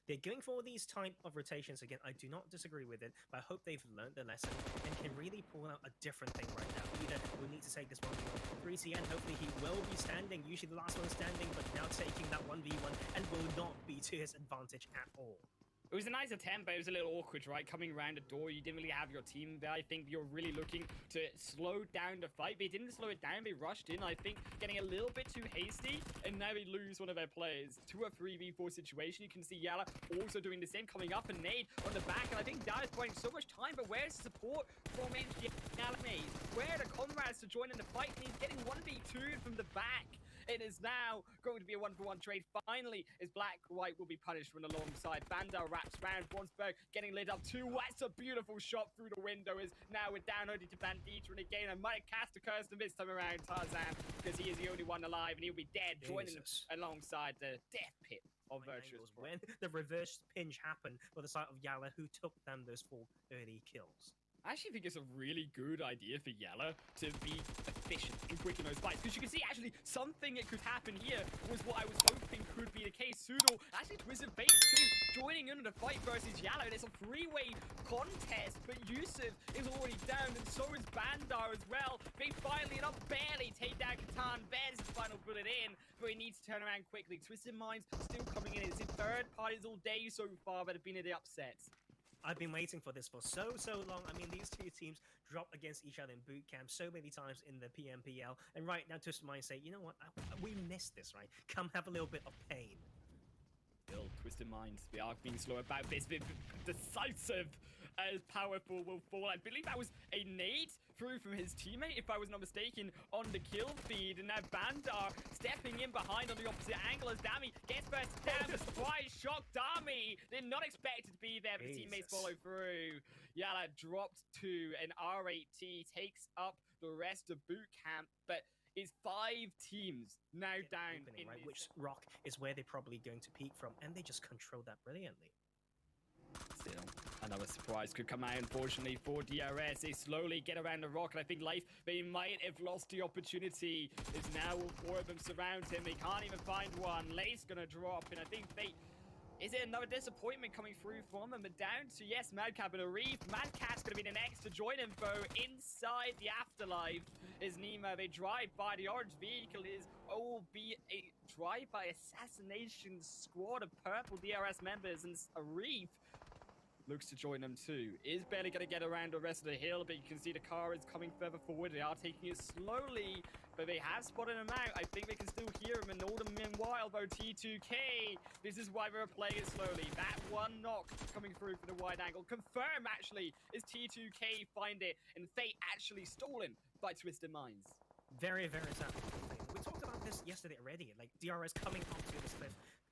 They're going for these type of rotations again. I do not disagree with it, but I hope they've learned the lesson and can really pull out a different thing right now. Either we need to take this 1v1. 3CN, hopefully he will be standing, usually the last one standing, but now taking that 1v1 and will not be to his advantage at all. It was a nice attempt, but it was a little awkward, right? Coming around the door, you didn't really have your team there. I think you're really looking to slow down the fight, but he didn't slow it down. They rushed in, I think, getting a little bit too hasty, and now they lose one of their players to a 3v4 situation. You can see Yala also doing the same, coming up and nade on the back, and I think Yala's playing so much time, but where's the support from Yala? Where are the comrades to join in the fight? And he's getting 1v2 from the back. It is now going to be a 1-for-1 trade. Finally, as Black-White will be punished from alongside. Bandar wraps round. Bronsberg getting lit up too. That's a beautiful shot through the window. Is now we're down only to Banditra, and again, I might cast a curse this time around Tarzan, because he is the only one alive, and he'll be dead, joining alongside the death pit of Virtuous. When the reverse pinch happened for the side of Yala, who took them those 4 early kills. I actually think it's a really good idea for Yala to be efficient and quick in those fights, because you can see actually something that could happen here was what I was hoping could be the case. Sudol actually twisted face too, joining in the fight versus Yala. It's a 3-way contest, but Yusuf is already down, and so is Bandar as well. They finally, not barely, take down Catan. There's his final bullet in, but he needs to turn around quickly. Twisted Minds still coming in. It's in third parties all day so far that have been in the upsets. I've been waiting for this for so long. I mean, these two teams dropped against each other in boot camp so many times in the Pmpl, and right now Twisted Minds say, you know what, we missed this, right? Come have a little bit of pain. Still, Twisted Minds, they are being slow about this, bit decisive as Powerful will fall. I believe that was a nade through from his teammate, if I was not mistaken, on the kill feed. And now Bandar stepping in behind on the opposite angle as Dami gets first down. The surprise shot. Dami did not expect it to be there, but the teammates follow through. Yala dropped 2, and R8T takes up the rest of boot camp, but is 5 teams now down in right? Which rock is where they're probably going to peak from, and they just control that brilliantly. Still, another surprise could come out, unfortunately, for DRS. They slowly get around the rock, and I think Life, they might have lost the opportunity. As now all 4 of them surround him. They can't even find one. Lace gonna drop, and I think they... Is it another disappointment coming through from them? But down to, yes, Madcap and Arif. Madcap's going to be the next to join him, though, inside the afterlife is Nemo. They drive by. The orange vehicle is albeit a drive-by assassination squad of purple DRS members, and Arif looks to join them too. Is barely going to get around the rest of the hill, but you can see the car is coming further forward. They are taking it slowly, but they have spotted him out. I think they can still hear him, and all the meanwhile, though, T2K, this is why they're playing it slowly. That one knock coming through for the wide angle. Confirm, actually, is T2K find it, and fate actually stolen by Twisted Minds. Very, very sad. We talked about this yesterday already, like DRS coming up to this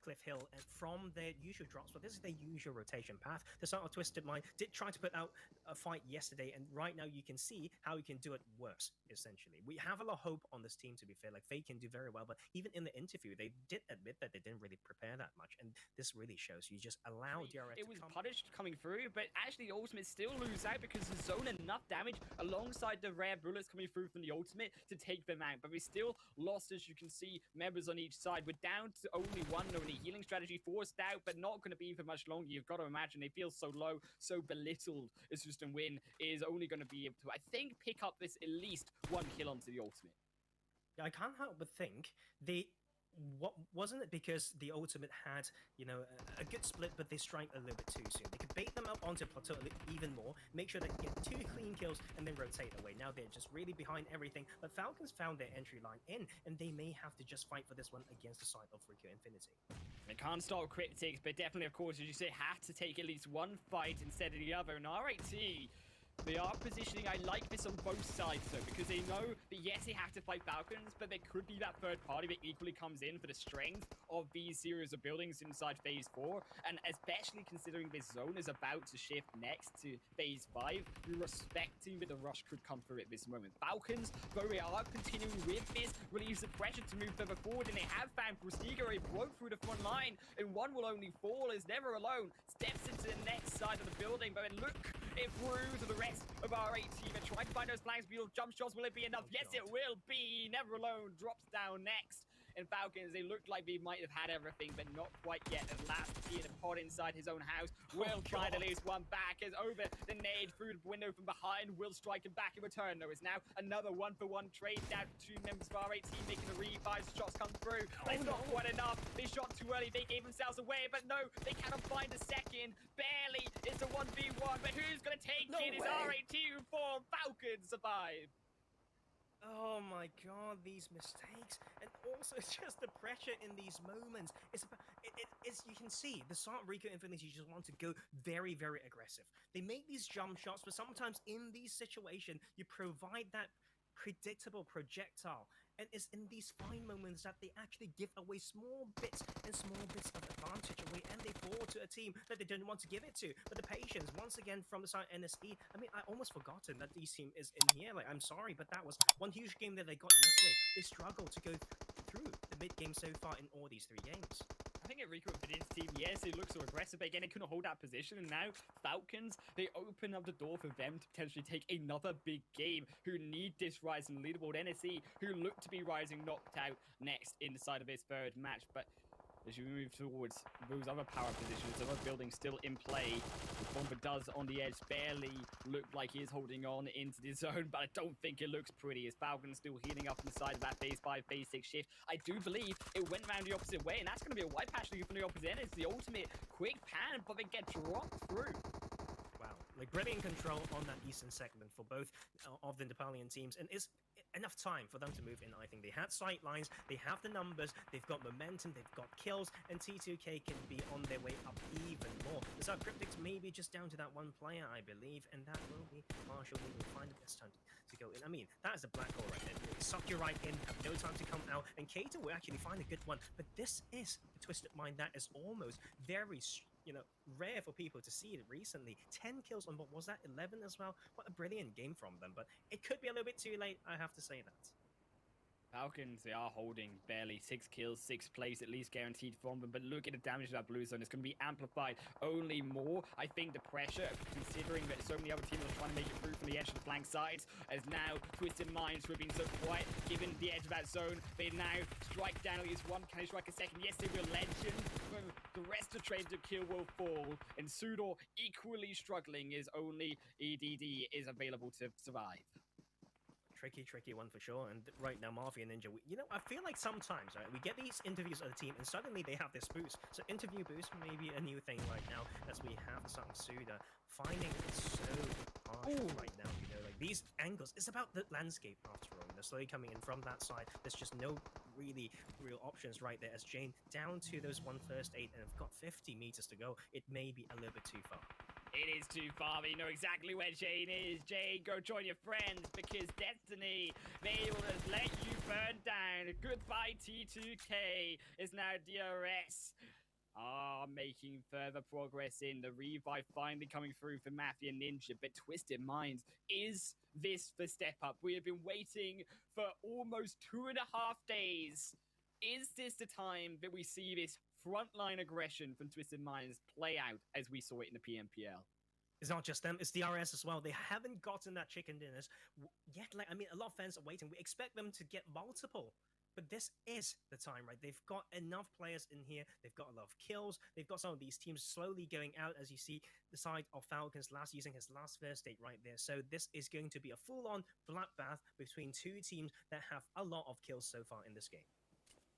cliff hill and from their usual drops, but this is their usual rotation path. The start of Twisted Mind did try to put out a fight yesterday, and right now you can see how he can do it worse, essentially. We have a lot of hope on this team, to be fair. Like, they can do very well, but even in the interview, they did admit that they didn't really prepare that much, and this really shows. You just allow DRS It was punished coming through, but actually Ultimate still lose out because the zone enough damage alongside the rare bullets coming through from the Ultimate to take them out, but we still lost, as you can see, members on each side. We're down to only one, only healing strategy forced out, but not going to be for much longer. You've got to imagine they feel so low, so belittled. It's just a win is only going to be able to, I think, pick up this at least 1 kill onto the Ultimate. Yeah, I can't help but think wasn't it because the Ultimate had, you know, a good split, but they strike a little bit too soon. They could bait them up onto plateau even more, make sure they get 2 clean kills, and then rotate away. Now they're just really behind everything, but Falcons found their entry line in, and they may have to just fight for this one against the side of Rico Infinity. They can't stop Cryptics, but definitely, of course, as you say, have to take at least one fight instead of the other. And R8T, they are positioning, I like this on both sides though, because they know that yes, they have to fight Falcons, but there could be that third party that equally comes in for the strength of these series of buildings inside phase 4, and especially considering this zone is about to shift next to phase 5, you're respecting that the rush could come through at this moment. Falcons, though they are continuing with this, relieves the pressure to move further forward, and they have found Rustiga. He broke through the front line, and one will only fall, is never alone, steps into the next side of the building, but look it through to the rest of our 8 team and trying to find those flanks. Beautiful jump shots. Will it be enough? Yes, it will be. Never alone drops down next. And Falcons, they looked like they might have had everything, but not quite yet. At last, he had a pod inside his own house. Will try to lose one back as over the nade through the window from behind. Will striking back in return, though. It's now another one-for-one trade down to two members of our 18 making the revives. Shots come through, but it's not quite enough. They shot too early. They gave themselves away, but no, they cannot find a second. Barely. It's a 1v1, but who's going to take it? It's R18 for Falcons survive. Oh my god, these mistakes, and also just the pressure in these moments. It's about, it's you can see the Salt Rico Infinity just want to go very, very aggressive. They make these jump shots, but sometimes in these situations, you provide that predictable projectile. And it's in these fine moments that they actually give away small bits of advantage away, and they fall to a team that they didn't want to give it to. But the patience, once again, from the side NSE, I mean, I almost forgotten that this team is in here. Like, I'm sorry, but that was one huge game that they got yesterday. They struggled to go through the mid-game so far in all these 3 games. I think Enrico Infinity's team, yes, it looks so aggressive, but again, it couldn't hold that position. And now Falcons, they open up the door for them to potentially take another big game, who need this rise in the leaderboard. NSE, who look to be rising, knocked out next inside of his 3rd match. But as you move towards those other power positions, other buildings still in play, the Bomber does on the edge barely look like he is holding on into the zone, but I don't think it looks pretty as Falcons still healing up on the side of that phase 5, phase 6 shift. I do believe it went around the opposite way, and that's going to be a wipe actually from the opposite end. It's the ultimate quick pan, but they get dropped through. Wow, like brilliant control on that eastern segment for both of the Nepalian teams, and it's enough time for them to move in. I think they had sight lines, they have the numbers, they've got momentum, they've got kills, and T2K can be on their way up even more. The South Cryptics may be just down to that one player, I believe, and that will be Marshall. We will find the best time to go in. I mean, that is a black hole right there. You suck you right in, have no time to come out, and Kato will actually find a good one. But this is a Twisted Mind that is almost very, rare for people to see it recently. 10 kills on, what was that, 11 as well? What a brilliant game from them, but it could be a little bit too late, I have to say that. Falcons, they are holding barely 6 kills, 6 plays at least guaranteed from them, but look at the damage to that blue zone. It's going to be amplified only more. I think the pressure, considering that so many other teams are trying to make it through from the edge of the flank sides, as now Twisted Minds, who have been so quiet, given the edge of that zone, they now strike down at least one. Can they strike a second? Yes, they will. Legend. The rest of trades to kill will fall, and Sudor equally struggling as only EDD is available to survive. Tricky one for sure. And right now, Mafia Ninja, I feel like sometimes, right, we get these interviews of the team and suddenly they have this boost. So interview boost may be a new thing right now, as we have some Suda finding it so harsh right now. Like these angles, it's about the landscape after all. They're slowly coming in from that side. There's just no really real options right there, as Jane down to those 1 first aid and have got 50 meters to go. It may be a little bit too far. It is too far, but you know exactly where Jane is. Jane, go join your friends, because Destiny, they will just let you burn down. Goodbye, T2K. It's now DRS. Making further progress in the revive, finally coming through for Mafia Ninja, but Twisted Minds, is this the step up? We have been waiting for almost 2.5 days. Is this the time that we see this frontline aggression from Twisted Minds play out as we saw it in the Pmpl? It's not just them, it's DRS as well. They haven't gotten that chicken dinners yet. Like, I mean, a lot of fans are waiting. We expect them to get multiple. But this is the time, right? They've got enough players in here. They've got a lot of kills. They've got some of these teams slowly going out, as you see the side of Falcons using his last first date right there. So this is going to be a full-on bloodbath between 2 teams that have a lot of kills so far in this game.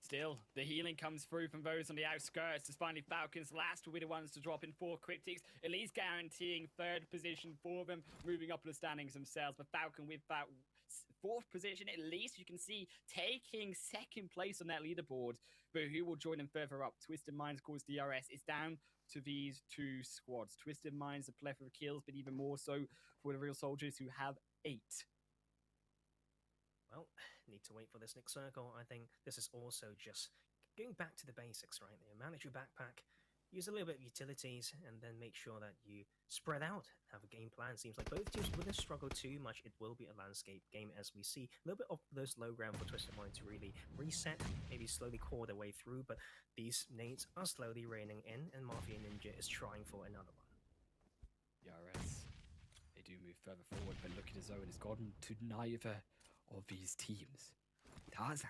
Still, the healing comes through from those on the outskirts. It's finally Falcons last with the ones to drop in 4 Cryptics, at least guaranteeing 3rd position for them, moving up the standings themselves. But Falcon with that 4th position, at least you can see, taking 2nd place on that leaderboard. But who will join them further up? Twisted Minds calls DRS. It's down to these 2 squads. Twisted Minds, a plethora of kills, but even more so for the Real Soldiers, who have 8. Well, need to wait for this next circle. I think this is also just going back to the basics, right? There, manage your backpack, use a little bit of utilities, and then make sure that you spread out, have a game plan. Seems like both teams wouldn't struggle too much. It will be a landscape game, as we see a little bit of those low ground for Twisted Mind to really reset, maybe slowly core their way through. But these nades are slowly raining in, and Mafia Ninja is trying for another one. DRS, they do move further forward, but look at his zone. It's gotten to neither of these teams. Tarzan,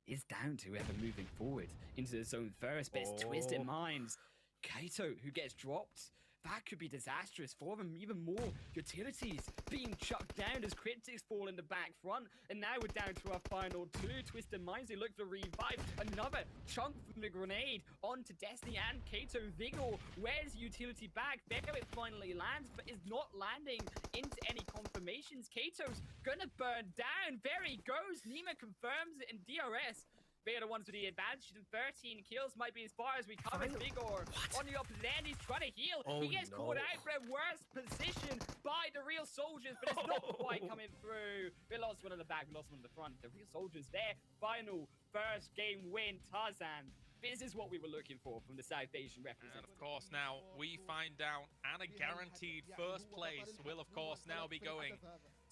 is down to whoever moving forward into the zone first. But it's Twisted Minds. Kaito, who gets dropped. That could be disastrous for them. Even more utilities being chucked down as Cryptics fall in the back front. And now we're down to our final two. Twisted Minds, they look to revive. Another chunk from the grenade onto Destiny and Kaito. Vigor, where's utility back? There it finally lands, but is not landing into any confirmations. Kato's gonna burn down. There he goes. Nima confirms it in DRS. They are the ones with the advantage. 13 kills might be as far as we come as Vigor. On the opposite end, he's trying to heal. He gets caught out for a worse position by the real soldiers, but it's not quite coming through. We lost one in the back, we lost one in the front. The real soldiers there. Final first game win, Tarzan. This is what we were looking for from the South Asian representative. And of course, now we find out, and a guaranteed first place will, of course, now be going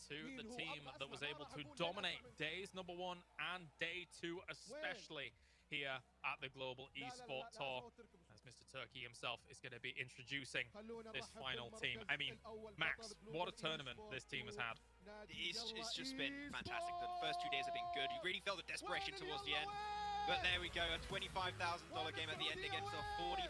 to the team that was able to dominate days number 1 and day 2, especially here at the Global Esports Tour, as Mr. Turkey himself is going to be introducing this final team. I mean, Max, what a tournament this team has had. It's just been fantastic. The first 2 days have been good. You really felt the desperation towards the end. But there we go, a $25,000 game at the end against a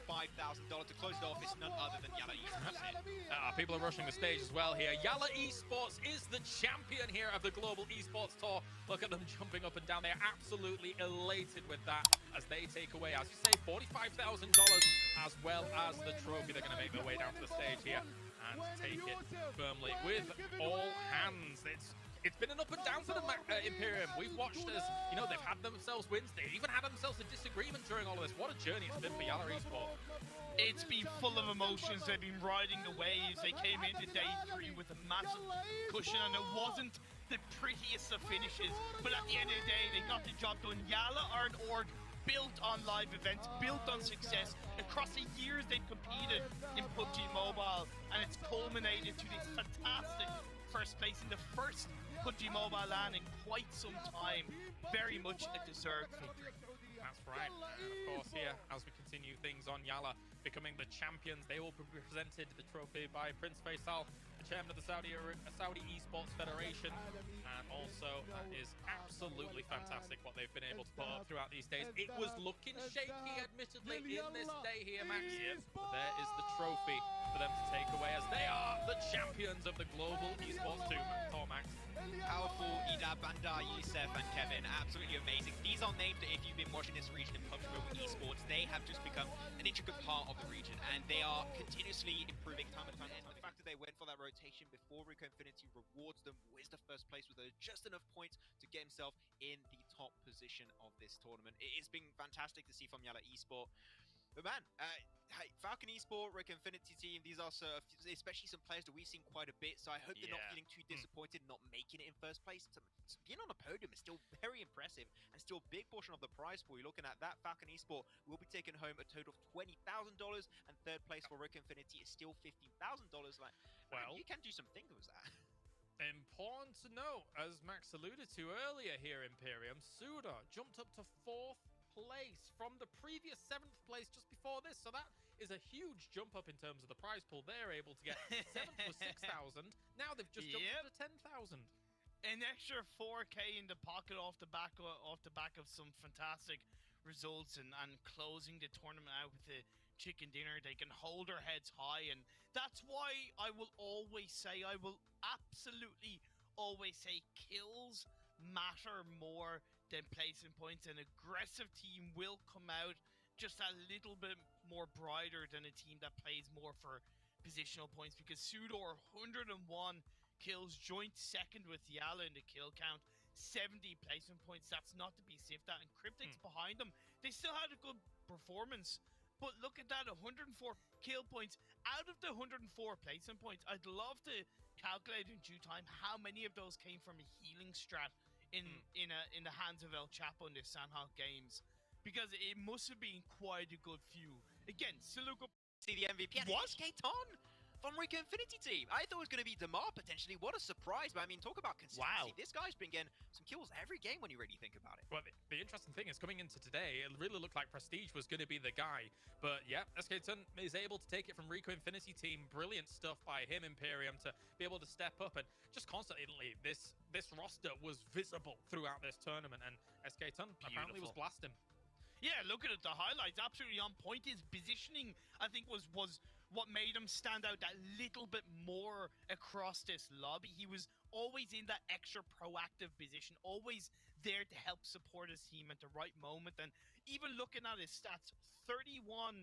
$45,000 to close it off. It's none other than Yalla Esports here. People are rushing the stage as well here. Yalla Esports is the champion here of the Global Esports Tour. Look at them jumping up and down. They're absolutely elated with that as they take away, as you say, $45,000 as well as the trophy. They're going to make their way down to the stage here and take it firmly with all hands. It's been an up and down for the Imperium. We've watched as, you know, they've had themselves wins. They even had themselves a disagreement during all of this. What a journey it's been for Yalla Esports. It's been full of emotions. They've been riding the waves. They came into day 3 with a massive cushion, and it wasn't the prettiest of finishes. But at the end of the day, they got the job done. Yalla are an org built on live events, built on success. Across the years they've competed in PUBG Mobile, and it's culminated to this fantastic first place in the first PUBG Mobile LAN in quite some time. Very much a deserved victory. That's right. And of course, here, as we continue things on Yalla becoming the champions, they will be presented the trophy by Prince Faisal, the chairman of the Saudi Esports Federation. And also, that is absolutely fantastic what they've been able to put up throughout these days. It was looking shaky, admittedly, in this day here, Max. But there is the trophy for them to take away as they are the champions of the Global Esports Tour, Max. Powerful, Ida, Bandar, Yusef, and Kevin. Absolutely amazing. These are names that if you've been watching this region in PUBG Mobile Esports, they have just become an intricate part of the region, and they are continuously improving time and time. And the fact that they went for that rotation before Rico Infinity rewards them with the first place with just enough points to get himself in the top position of this tournament. It's been fantastic to see from Yalla Esports. But man, hey, Falcon Esport, Rick Infinity team, these are especially some players that we've seen quite a bit, so I hope they're not feeling too disappointed not making it in first place. Being on a podium is still very impressive and still a big portion of the prize pool. You're looking at that, Falcon Esport will be taking home a total of $20,000, and third place for Rick Infinity is still $15,000. Like, well, you can do some things with that. Important to note, as Max alluded to earlier here, Imperium, Suda jumped up to 4th place from the previous 7th place just before this, so that is a huge jump up in terms of the prize pool. They're able to get 7th was 6,000. Now they've just jumped up to 10,000. An extra 4K in the pocket off the back of some fantastic results and closing the tournament out with the chicken dinner. They can hold their heads high, and that's why I will always say, I will absolutely always say, kills matter more than placing points. An aggressive team will come out just a little bit more brighter than a team that plays more for positional points, because Sudor 101 kills, joint second with Yalla in the kill count, 70 placement points. That's not to be sniffed at. And Cryptics behind them, they still had a good performance, but look at that, 104 kill points out of the 104 placement points. I'd love to calculate in due time how many of those came from a healing strat in the hands of El Chapo in the Sanhok games, because it must have been quite a good few. Again, still look up. See the MVP. What? Skate on from Rico Infinity team. I thought it was going to be Damar potentially. What a surprise. But I mean, talk about consistency. Wow. This guy's been getting some kills every game when you really think about it. Well, the interesting thing is coming into today, it really looked like Prestige was going to be the guy. But yeah, SK-Ton is able to take it from Rico Infinity team. Brilliant stuff by him, Imperium, to be able to step up. And just constantly, this roster was visible throughout this tournament. And SK-Ton apparently was blasting. Yeah, look at it. The highlights absolutely on point. His positioning, I think, was what made him stand out that little bit more across this lobby. He was always in that extra proactive position, always there to help support his team at the right moment. And even looking at his stats, 31